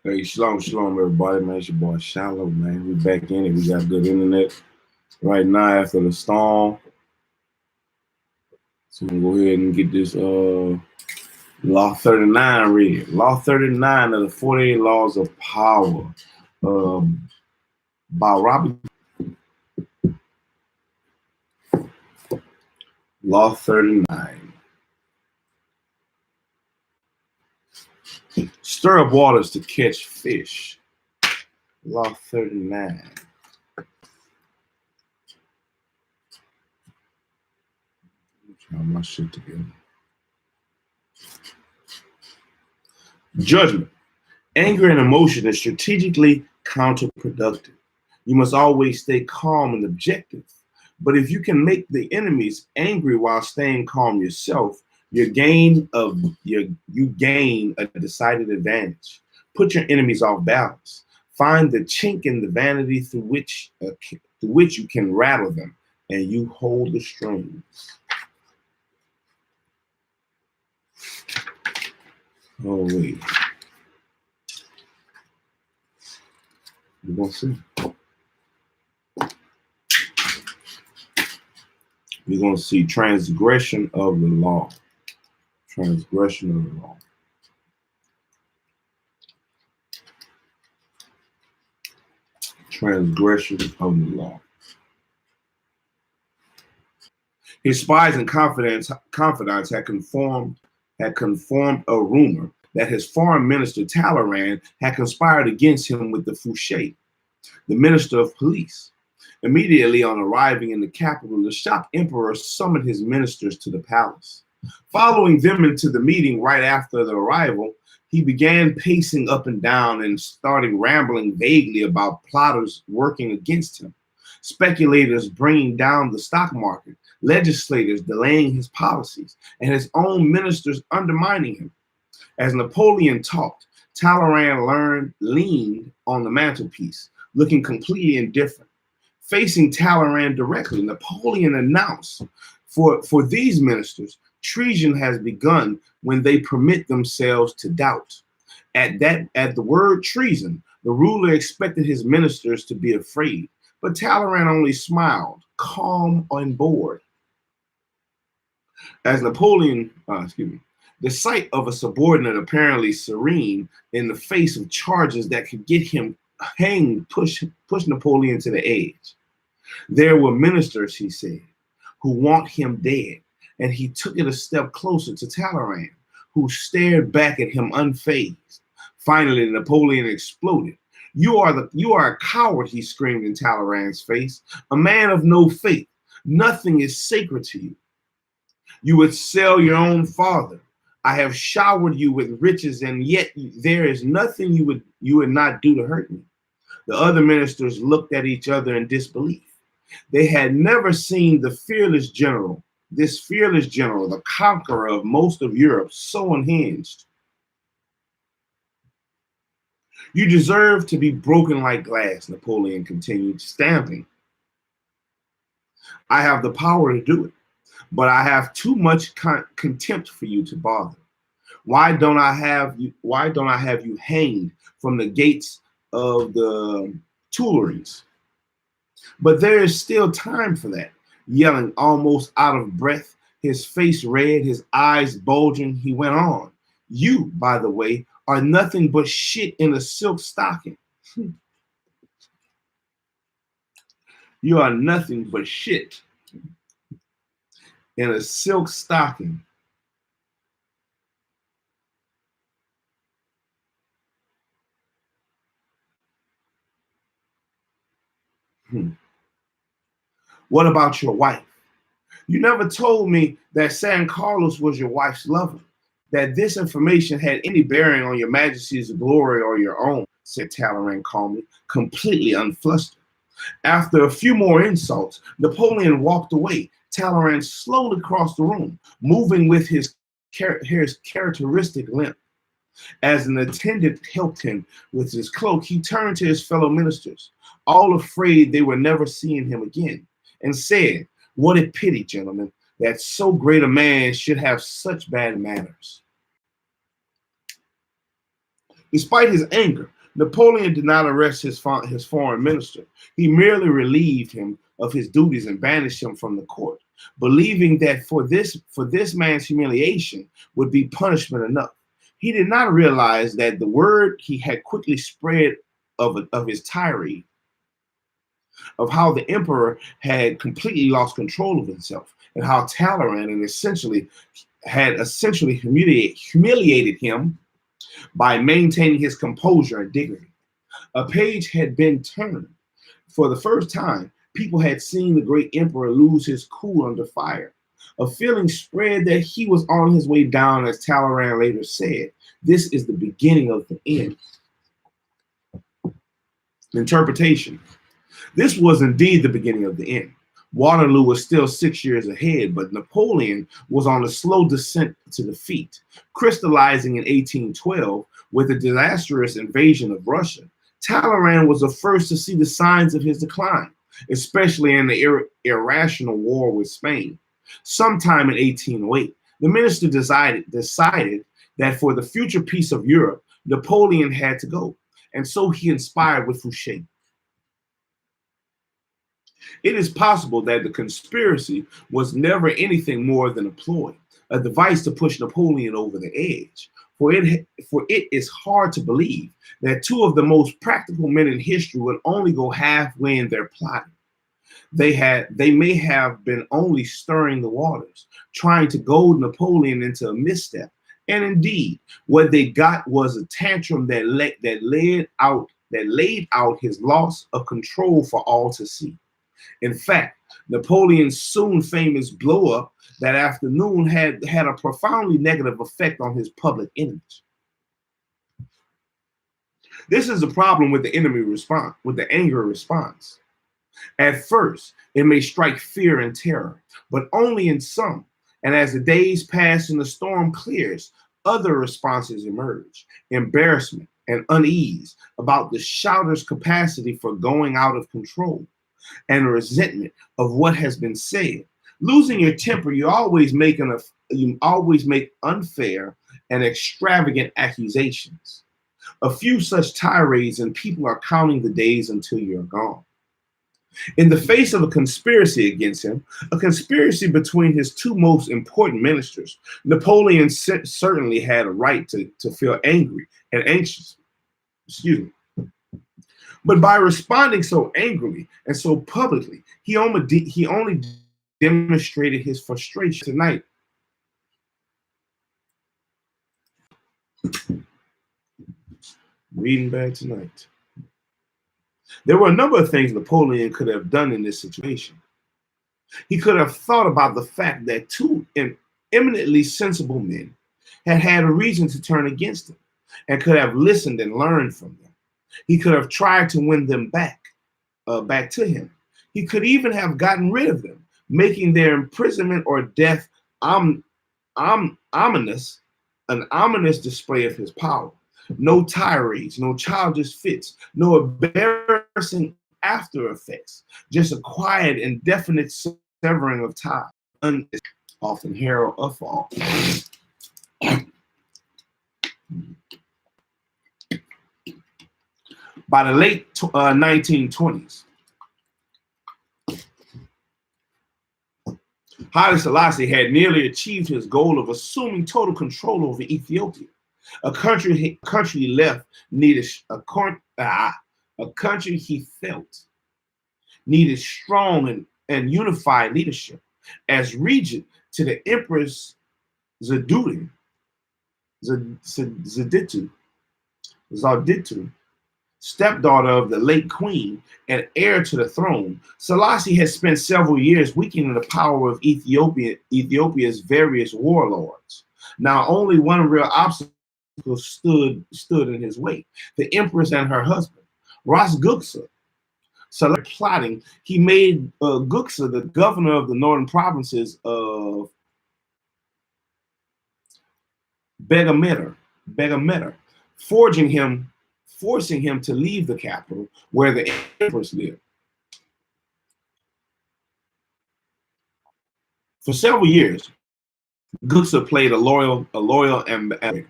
Hey, shalom, shalom, everybody, man. It's your boy Shallow, man. We back in it. We got good internet right now after the storm. So we're gonna go ahead and get this Law 39 read. Law 39 of the 48 Laws of Power by Robert. Law 39. Stir up waters to catch fish. Law 39. Try my shit together. Judgment. Anger and emotion is strategically counterproductive. You must always stay calm and objective. But if you can make the enemies angry while staying calm yourself, you gain a decided advantage. Put your enemies off balance. Find the chink in the vanity through which you can rattle them, and you hold the strings. Oh wait, we're gonna see. We're going to see transgression of the law. Transgression of the law. Transgression of the law. His spies and confidants had confirmed a rumor that his foreign minister Talleyrand had conspired against him with the Fouché, the minister of police. Immediately on arriving in the capital, the shocked emperor summoned his ministers to the palace. Following them into the meeting right after the arrival, he began pacing up and down and started rambling vaguely about plotters working against him, speculators bringing down the stock market, legislators delaying his policies, and his own ministers undermining him. As Napoleon talked, Talleyrand leaned on the mantelpiece, looking completely indifferent. Facing Talleyrand directly, Napoleon announced, for these ministers, treason has begun when they permit themselves to doubt. At the word treason, the ruler expected his ministers to be afraid, but Talleyrand only smiled, calm on board. As Napoleon, the sight of a subordinate apparently serene in the face of charges that could get him hanged pushed Napoleon to the edge. There were ministers, he said, who want him dead, and he took it a step closer to Talleyrand, who stared back at him unfazed. Finally, Napoleon exploded. You are a coward, he screamed in Talleyrand's face, a man of no faith. Nothing is sacred to you. You would sell your own father. I have showered you with riches, and yet there is nothing you would not do to hurt me. The other ministers looked at each other in disbelief. They had never seen this fearless general, the conqueror of most of Europe, so unhinged. You deserve to be broken like glass, Napoleon continued, stamping. I have the power to do it, but I have too much contempt for you to bother. Why don't I have you hanged from the gates of the Tuileries? But there is still time for that. Yelling almost out of breath, his face red, his eyes bulging, he went on. You, by the way, are nothing but shit in a silk stocking. You are nothing but shit in a silk stocking. What about your wife? You never told me that San Carlos was your wife's lover, that this information had any bearing on your majesty's glory or your own, said Talleyrand calmly, completely unflustered. After a few more insults, Napoleon walked away. Talleyrand slowly crossed the room, moving with his characteristic limp. As an attendant helped him with his cloak, he turned to his fellow ministers, all afraid they were never seeing him again, and said, "What a pity, gentlemen, that so great a man should have such bad manners." Despite his anger, Napoleon did not arrest his foreign minister. He merely relieved him of his duties and banished him from the court, believing that for this man's humiliation would be punishment enough. He did not realize that the word he had quickly spread of his tirade, of how the emperor had completely lost control of himself, and how Talleyrand had essentially humiliated him by maintaining his composure and dignity. A page had been turned. For the first time, people had seen the great emperor lose his cool under fire. A feeling spread that he was on his way down, as Talleyrand later said. This is the beginning of the end. Interpretation. This was indeed the beginning of the end. Waterloo was still 6 years ahead, but Napoleon was on a slow descent to defeat, crystallizing in 1812 with a disastrous invasion of Russia. Talleyrand was the first to see the signs of his decline, especially in the irrational war with Spain. Sometime in 1808, the minister decided that for the future peace of Europe, Napoleon had to go, and so he inspired with Fouché. It is possible that the conspiracy was never anything more than a ploy, a device to push Napoleon over the edge. For it is hard to believe that two of the most practical men in history would only go halfway in their plotting. They may have been only stirring the waters, trying to goad Napoleon into a misstep. And indeed, what they got was a tantrum that laid out his loss of control for all to see. In fact, Napoleon's soon famous blow-up that afternoon had a profoundly negative effect on his public image. This is the problem with the anger response. At first, it may strike fear and terror, but only in some. And as the days pass and the storm clears, other responses emerge: embarrassment and unease about the shouter's capacity for going out of control, and resentment of what has been said. Losing your temper, you always make unfair and extravagant accusations. A few such tirades, and people are counting the days until you're gone. In the face of a conspiracy against him, a conspiracy between his two most important ministers, Napoleon certainly had a right to feel angry and anxious. Excuse me. But by responding so angrily and so publicly, he only demonstrated his frustration. Tonight, reading bad tonight. There were a number of things Napoleon could have done in this situation. He could have thought about the fact that two eminently sensible men had a reason to turn against him, and could have listened and learned from them. He could have tried to win them back to him. He could even have gotten rid of them, making their imprisonment or death an ominous display of his power. No tirades, no childish fits, no embarrassing after effects, just a quiet and definite severing of ties, often herald a fall. By the late 1920s, Haile Selassie had nearly achieved his goal of assuming total control over Ethiopia, a country he felt needed strong and unified leadership. As regent to the Empress Zauditu, stepdaughter of the late queen and heir to the throne, Selassie had spent several years weakening the power of Ethiopia's various warlords. Now, only one real obstacle stood in his way: the empress and her husband, Ras Guksa. Selassie plotting, he made Guksa the governor of the northern provinces of Begameter, forcing him to leave the capital where the empress lived. For several years, Guksa played a loyal ambassador.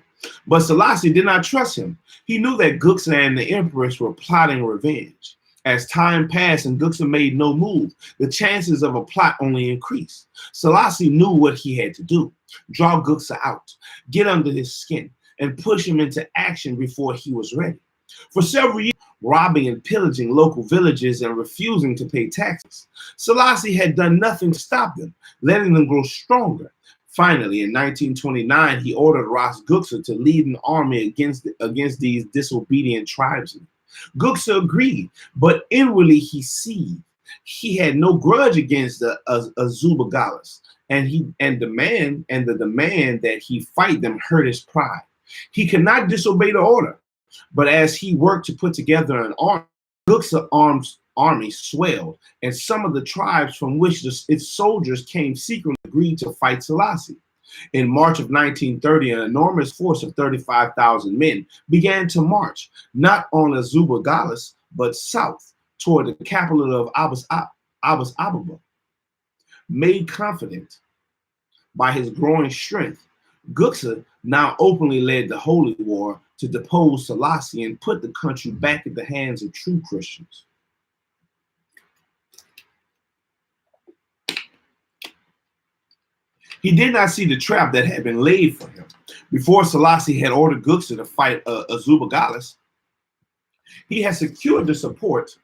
But Selassie did not trust him. He knew that Guksa and the Empress were plotting revenge. As time passed and Guksa made no move, the chances of a plot only increased. Selassie knew what he had to do: draw Guksa out, get under his skin, and push him into action before he was ready. For several years, robbing and pillaging local villages and refusing to pay taxes, Selassie had done nothing to stop them, letting them grow stronger. Finally, in 1929, he ordered Ras Guksa to lead an army against these disobedient tribesmen. Guksa agreed, but inwardly he seethed. He had no grudge against the Azubagalas, and the demand that he fight them hurt his pride. He could not disobey the order, but as he worked to put together an army, Guksa's army swelled, and some of the tribes from which its soldiers came secretly agreed to fight Selassie. In March of 1930, an enormous force of 35,000 men began to march, not on Azubagalas, but south toward the capital of Addis Ababa. Made confident by his growing strength, Guksa now openly led the holy war to depose Selassie and put the country back in the hands of true Christians. He did not see the trap that had been laid for him. Before Selassie had ordered Guksa to fight Azubagalas, he had secured the support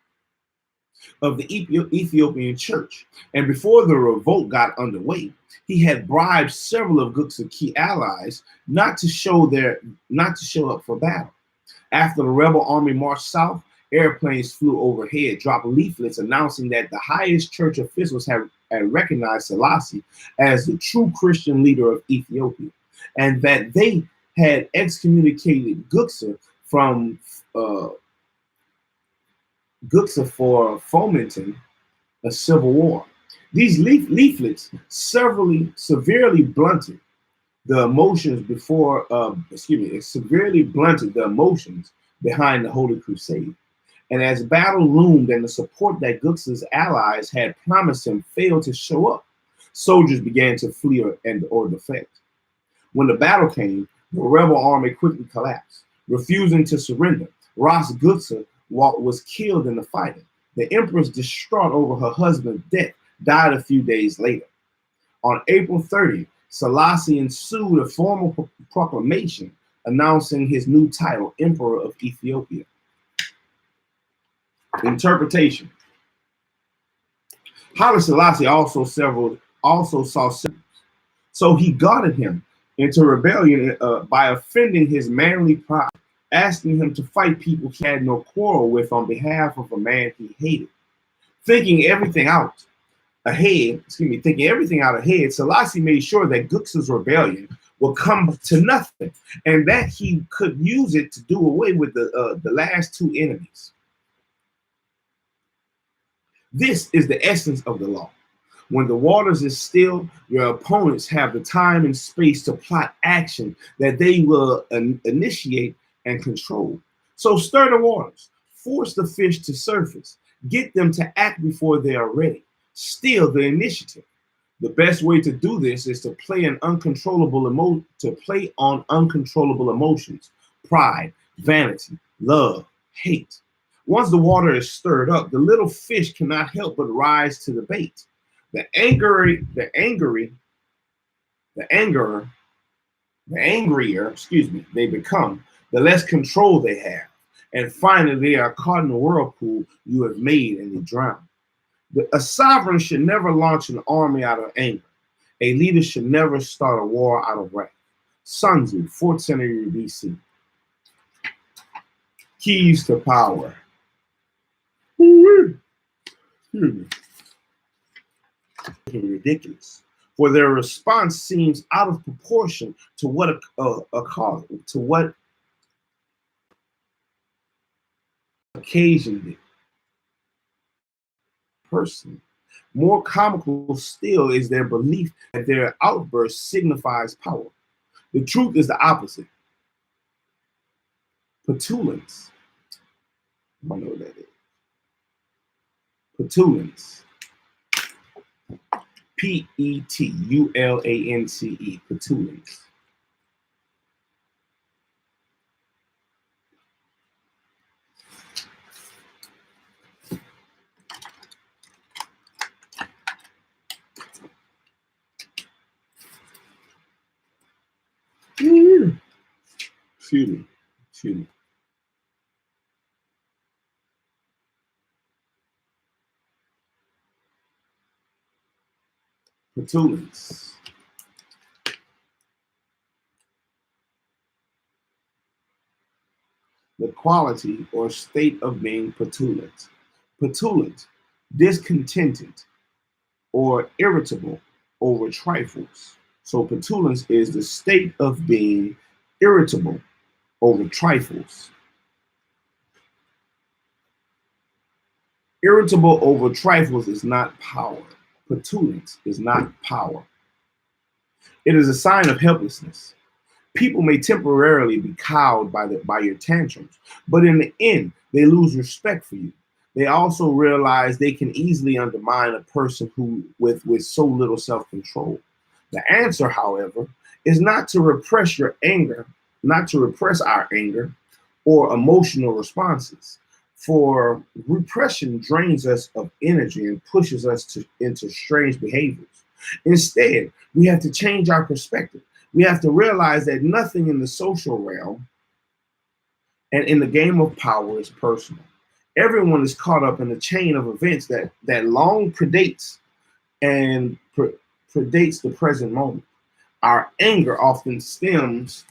of the Ethiopian church, and before the revolt got underway, he had bribed several of Guksa's key allies not to show up for battle. After the rebel army marched south, airplanes flew overhead, dropping leaflets announcing that the highest church officials had recognized Selassie as the true Christian leader of Ethiopia, and that they had excommunicated Guksa for fomenting a civil war. These leaflets severely blunted the emotions behind the Holy Crusade. And as battle loomed and the support that Guksa's allies had promised him failed to show up, soldiers began to flee or defect. When the battle came, the rebel army quickly collapsed, refusing to surrender. Ras Guksa was killed in the fighting. The empress, distraught over her husband's death, died a few days later. On April 30th, Selassie issued a formal proclamation announcing his new title, Emperor of Ethiopia. Interpretation. Haile Selassie also saw several, so he guarded him into rebellion by offending his manly pride, asking him to fight people he had no quarrel with on behalf of a man he hated. Thinking everything out ahead, Selassie made sure that Guksa's rebellion would come to nothing, and that he could use it to do away with the last two enemies. This is the essence of the law. When the waters is still, your opponents have the time and space to plot action that they will initiate and control. So stir the waters, force the fish to surface, get them to act before they are ready. Steal the initiative. The best way to do this is to play on uncontrollable emotions: pride, vanity, love, hate. Once the water is stirred up, the little fish cannot help but rise to the bait. The angrier, they become, the less control they have. And finally, they are caught in the whirlpool you have made and they drown. A sovereign should never launch an army out of anger. A leader should never start a war out of wrath. Sun Tzu, 4th century BC. Keys to power. Ridiculous, for their response seems out of proportion to what occasioned it. Personally, more comical still is their belief that their outburst signifies power. The truth is the opposite. Petulance. I don't know what that is. Petulance. Petulance. Petulance Excuse me. Excuse me. Petulance. The quality or state of being petulant. Petulant, discontented, or irritable over trifles. So petulance is the state of being irritable over trifles. Irritable over trifles is not power. Petulance is not power. It is a sign of helplessness. People may temporarily be cowed by your tantrums, but in the end, they lose respect for you. They also realize they can easily undermine a person who with so little self-control. The answer, however, is not to repress your anger, not to repress our anger or emotional responses. For repression drains us of energy and pushes us into strange behaviors. Instead, we have to change our perspective. We have to realize that nothing in the social realm and in the game of power is personal. Everyone is caught up in a chain of events that long predates and predates the present moment. Our anger often stems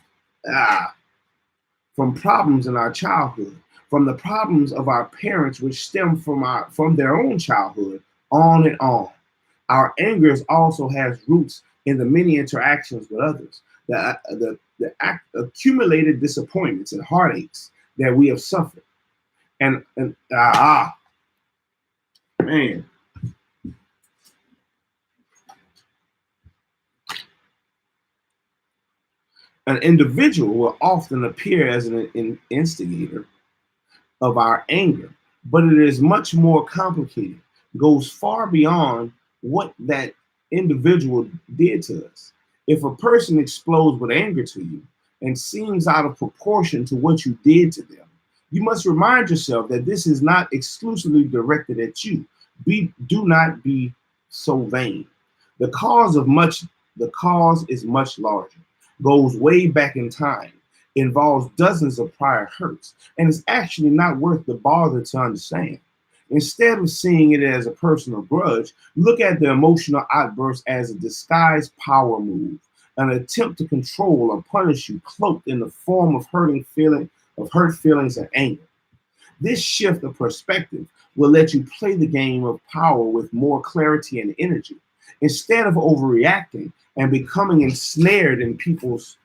from problems in our childhood, from the problems of our parents, which stem from their own childhood, on and on. Our anger also has roots in the many interactions with others, the accumulated disappointments and heartaches that we have suffered. And man, an individual will often appear as an instigator of our anger, but it is much more complicated, goes far beyond what that individual did to us. If a person explodes with anger to you and seems out of proportion to what you did to them, you must remind yourself that this is not exclusively directed at you. Do not be so vain. The cause is much larger, goes way back in time, involves dozens of prior hurts, and is actually not worth the bother to understand. Instead of seeing it as a personal grudge, look at the emotional outburst as a disguised power move, an attempt to control or punish you cloaked in the form of hurt feelings and anger. This shift of perspective will let you play the game of power with more clarity and energy. Instead of overreacting and becoming ensnared in people's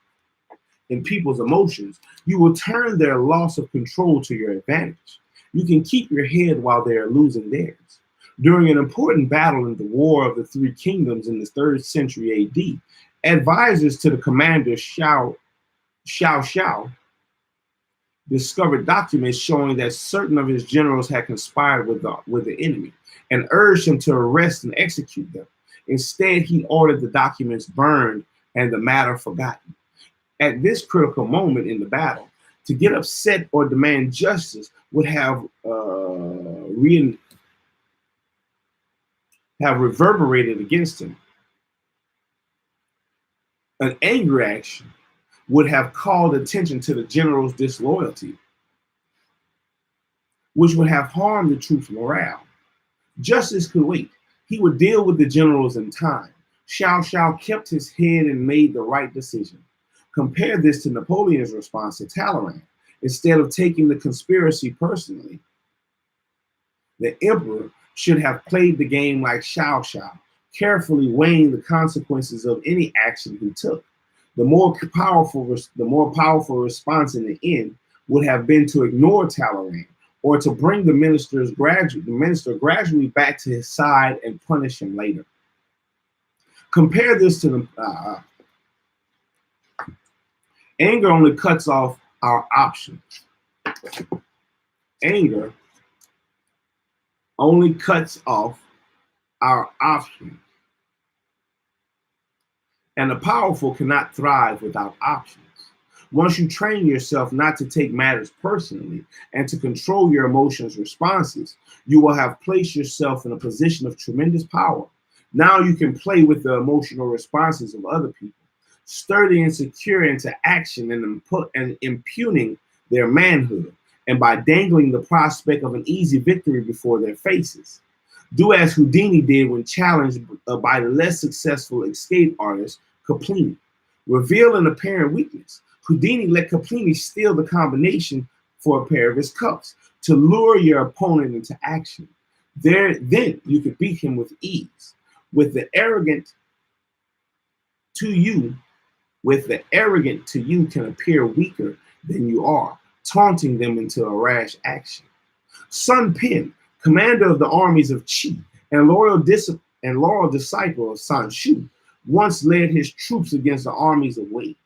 emotions, you will turn their loss of control to your advantage. You can keep your head while they are losing theirs. During an important battle in the War of the Three Kingdoms in the 3rd century AD, advisors to the commander Xiao discovered documents showing that certain of his generals had conspired with the enemy and urged him to arrest and execute them. Instead, he ordered the documents burned and the matter forgotten. At this critical moment in the battle, to get upset or demand justice would have reverberated against him. An angry action would have called attention to the general's disloyalty, which would have harmed the troops' morale. Justice could wait. He would deal with the generals in time. Xiao kept his head and made the right decision. Compare this to Napoleon's response to Talleyrand. Instead of taking the conspiracy personally, the emperor should have played the game like Xiao, carefully weighing the consequences of any action he took. The more powerful response in the end would have been to ignore Talleyrand or to bring the minister gradually back to his side and punish him later. Compare this to the anger only cuts off our options. Anger only cuts off our options. And the powerful cannot thrive without options. Once you train yourself not to take matters personally and to control your emotions' responses, you will have placed yourself in a position of tremendous power. Now you can play with the emotional responses of other people. stir the insecure into action and impugning their manhood, and by dangling the prospect of an easy victory before their faces. Do as Houdini did when challenged by the less successful escape artist Caplini. Reveal an apparent weakness. Houdini let Caplini steal the combination for a pair of his cuffs to lure your opponent into action. Then you could beat him with ease. With the arrogant to you, can appear weaker than you are, taunting them into a rash action. Sun Pen, commander of the armies of Qi and loyal disciple of San Shu, once led his troops against the armies of Wei,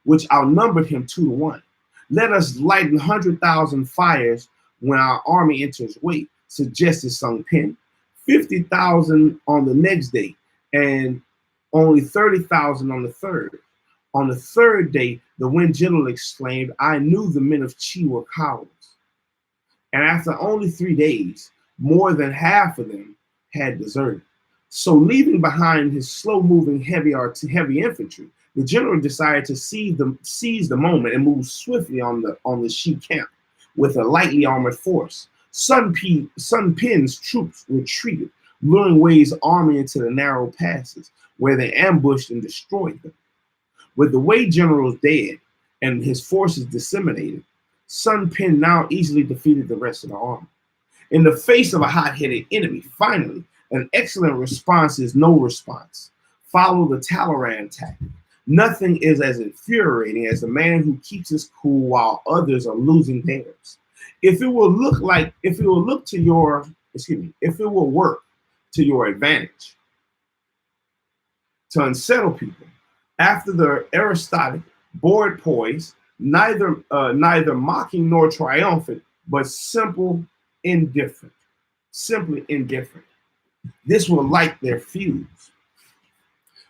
which outnumbered him 2-1. Let us light 100,000 fires when our army enters Wei, suggested Sun Pen. 50,000 on the next day, and only 30,000 on the third. On the third day, the Wen general exclaimed, I knew the men of Qi were cowards. And after only 3 days, more than half of them had deserted. So leaving behind his slow-moving heavy infantry, the general decided to seize the moment and move swiftly on the Qi camp with a lightly armored force. Sun Pen's troops retreated, luring Wei's army into the narrow passes, where they ambushed and destroyed them. With the Wei generals dead and his forces disseminated, Sun Pen now easily defeated the rest of the army. In the face of a hot-headed enemy, finally, an excellent response is no response. Follow the Talleyrand tactic. Nothing is as infuriating as a man who keeps his cool while others are losing theirs. If it will work to your advantage to unsettle people, after the Aristotic bored poise, neither mocking nor triumphant, but simply indifferent. This will light their fuse.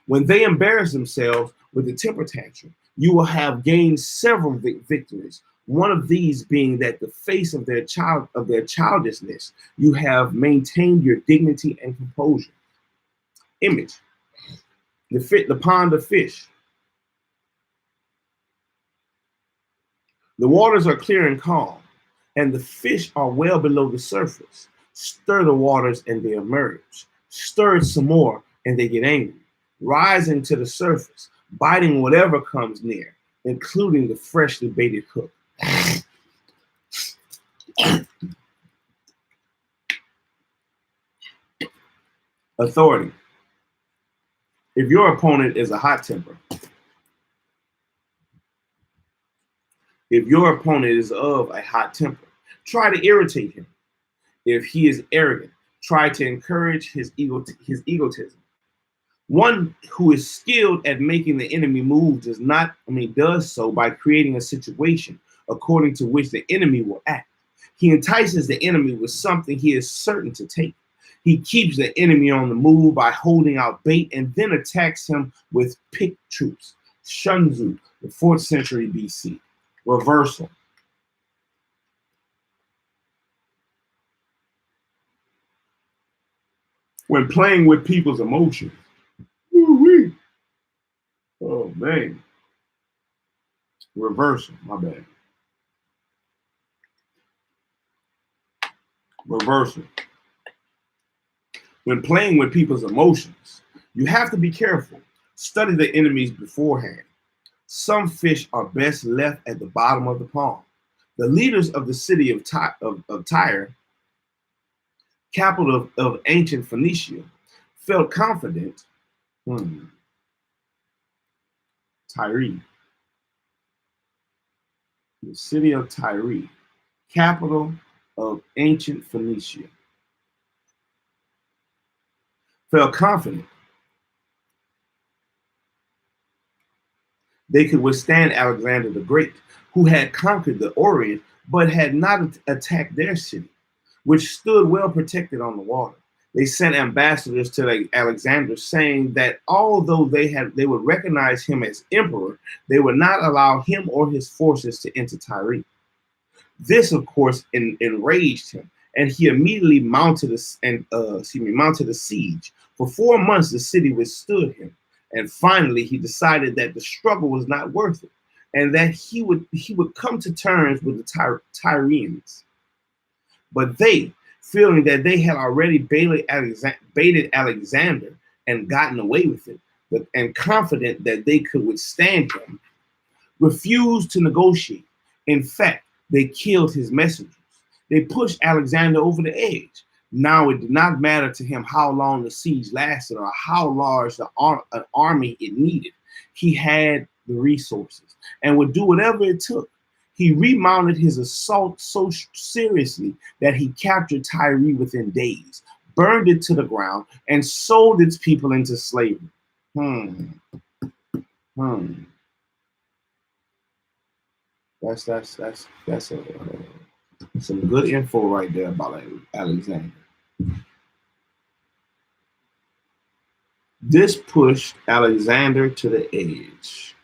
When they embarrass themselves with a temper tantrum, you will have gained several victories. One of these being that the face of their childishness, you have maintained your dignity and composure. Image: the pond of fish. The waters are clear and calm, and the fish are well below the surface. Stir the waters and they emerge. Stir it some more and they get angry, rising to the surface, biting whatever comes near, including the freshly baited hook. Authority. If your opponent is a hot temper, try to irritate him. If he is arrogant, try to encourage his egotism. One who is skilled at making the enemy move does so by creating a situation according to which the enemy will act. He entices the enemy with something he is certain to take. He keeps the enemy on the move by holding out bait and then attacks him with picked troops. Shunzu, the 4th century BC. Reversal. When playing with people's emotions. Woo-wee. Oh, man. Reversal, my bad. Reversal. When playing with people's emotions, you have to be careful. Study the enemies beforehand. Some fish are best left at the bottom of the pond. The leaders of the city of Tyre, capital of ancient Phoenicia, felt confident. Tyre. The city of Tyre, capital of ancient Phoenicia, felt confident they could withstand Alexander the Great, who had conquered the Orient but had not attacked their city, which stood well protected on the water. They sent ambassadors to Alexander saying that although they would recognize him as emperor, they would not allow him or his forces to enter Tyre. This, of course, enraged him, and he immediately mounted a siege. For 4 months, the city withstood him, And finally, he decided that the struggle was not worth it, and that he would come to terms with the Tyrians. But they, feeling that they had already baited Alexander and gotten away with it, and confident that they could withstand him, refused to negotiate. In fact, they killed his messengers. They pushed Alexander over the edge. Now it did not matter to him how long the siege lasted or how large an army it needed. He had the resources and would do whatever it took. He remounted his assault so seriously that he captured Tyre within days, burned it to the ground, and sold its people into slavery. That's some good info right there about Alexander. This pushed Alexander to the edge.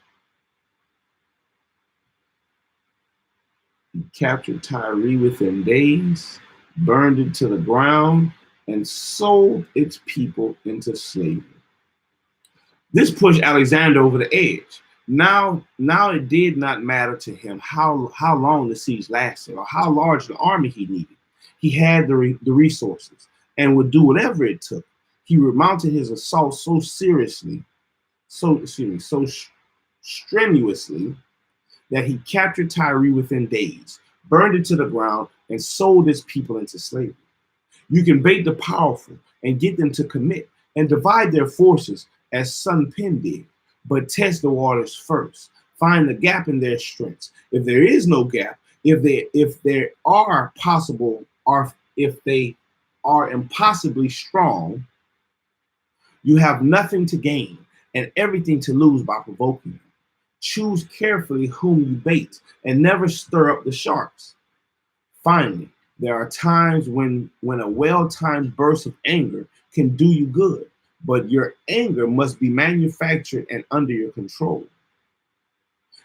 He captured Tyre within days, burned it to the ground, and sold its people into slavery. This pushed Alexander over the edge. Now it did not matter to him how long the siege lasted or how large the army he needed. He had the resources and would do whatever it took. He remounted his assault so strenuously that he captured Tyre within days, burned it to the ground, and sold his people into slavery. You can bait the powerful and get them to commit and divide their forces as Sun Pen did, but test the waters first. Find the gap in their strengths. If there is no gap, if they are impossibly strong, you have nothing to gain and everything to lose by provoking them. Choose carefully whom you bait and never stir up the sharks. Finally, there are times when a well-timed burst of anger can do you good, but your anger must be manufactured and under your control.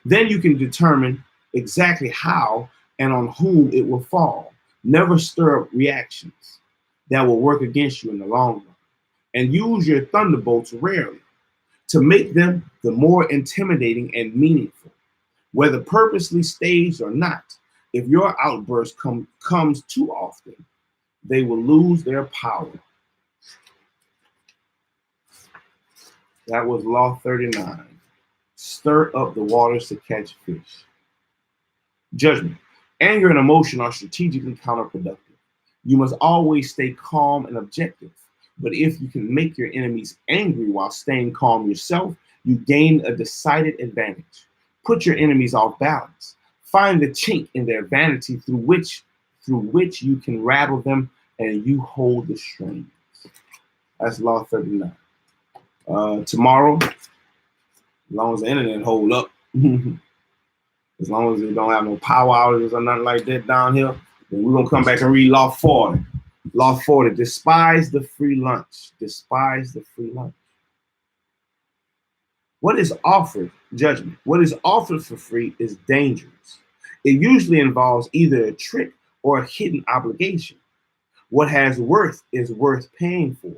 Then you can determine exactly how and on whom it will fall. Never stir up reactions that will work against you in the long run. And use your thunderbolts rarely to make them the more intimidating and meaningful. Whether purposely staged or not, if your outburst comes too often, they will lose their power. That was Law 39. Stir up the waters to catch fish. Judgment. Anger and emotion are strategically counterproductive. You must always stay calm and objective. But if you can make your enemies angry while staying calm yourself, you gain a decided advantage. Put your enemies off balance. Find the chink in their vanity through which you can rattle them, and you hold the strings. That's Law 39. Tomorrow, as long as the internet hold up, as long as we don't have no power outages or nothing like that down here, then we're gonna come back and read Law 40. Law 40, despise the free lunch. Despise the free lunch. What is offered, judgment, what is offered for free is dangerous. It usually involves either a trick or a hidden obligation. What has worth is worth paying for.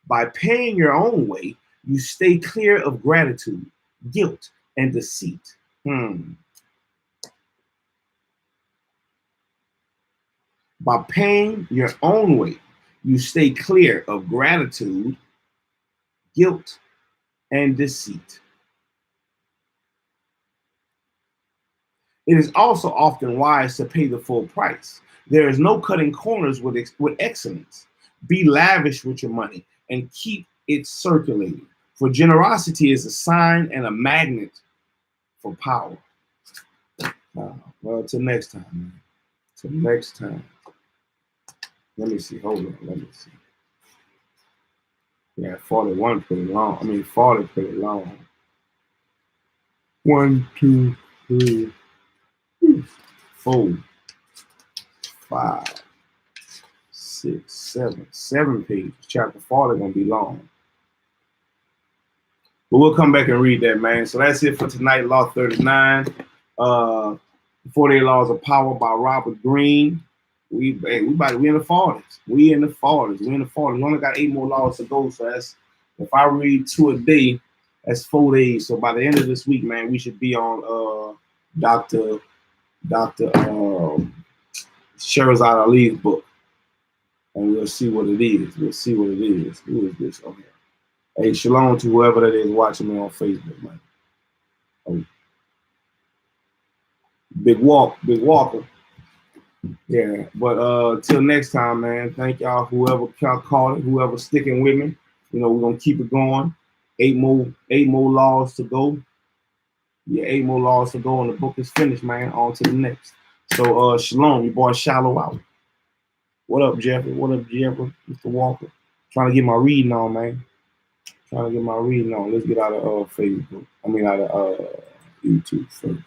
By paying your own way, you stay clear of gratitude, guilt, and deceit. By paying your own way, you stay clear of gratitude, guilt, and deceit. It is also often wise to pay the full price. There is no cutting corners with excellence. Be lavish with your money and keep it circulating, for generosity is a sign and a magnet for power. Well, till next time, man. Till next time. Let me see. Hold on. Let me see. Yeah, 41 pretty long. 40 pretty long. 1, 2, 3, 4, 5, 6, 7. 7 pages. Chapter 40 gonna be long. But we'll come back and read that, man. So that's it for tonight. Law 39. 48 Laws of Power by Robert Greene. We in the 40s. We in the 40s. We only got 8 more laws to go. So that's, if I read 2 a day, That's 4 days. So by the end of this week, man, we should be on Dr. Sherazade Ali's book. And we'll see what it is. We'll see what it is. Who is this on here? Hey, shalom to whoever that is watching me on Facebook, man. Oh. Big Walker. Yeah, but till next time, man. Thank y'all, whoever caught it, whoever sticking with me. You know, we're gonna keep it going. 8 more laws to go. Yeah, 8 more laws to go, and the book is finished, man. On to the next. So shalom, your boy Shallow out. What up, Jeffrey? What up, Jeffrey? Mr. Walker. Trying to get my reading on, man. Trying to get my reading on. Let's get out of Facebook. I mean out of YouTube first.